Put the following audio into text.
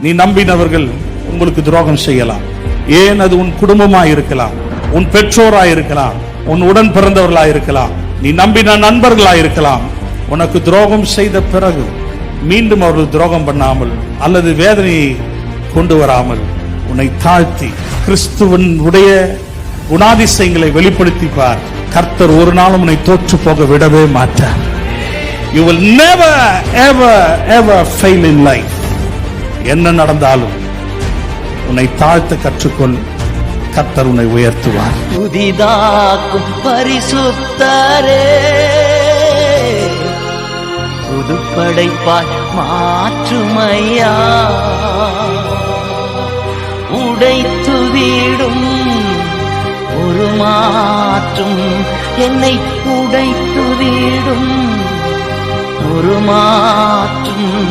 நீ நம்பினவர்கள் உங்களுக்கு துரோகம் செய்யலாம். ஏன் அது உன் குடும்பமாய் இருக்கலாம், உன் பெற்றோராய் இருக்கலாம், உன் உடன் பிறந்தவர்களாய் இருக்கலாம், நீ நம்பின நண்பர்களாய் இருக்கலாம். உனக்கு துரோகம் செய்த பிறகு மீண்டும் அவர்கள் துரோகம் பண்ணாமல் அல்லது வேதனையை கொண்டு வராமல் உன்னை தாழ்த்தி கிறிஸ்துவன் உடைய குணாதிசயங்களை வெளிப்படுத்திப்பார். கர்த்தர் ஒரு நாளும் உன்னை தோற்று போக விடவே மாட்டார். You will never ever ever fail in life. என்ன நடந்தாலும் உன்னை தாழ்த்த கற்றுக்கொள். கர்த்தர் உன்னை உயர்த்துவார். புதிதாக்கும் பரிசுத்தரே, புதுப்படைப்பாய் மாற்றுமையா, உடைத்துவிடும் ஒரு மாற்றும், என்னை உடைத்துவிடும் ஒரு மாற்றும்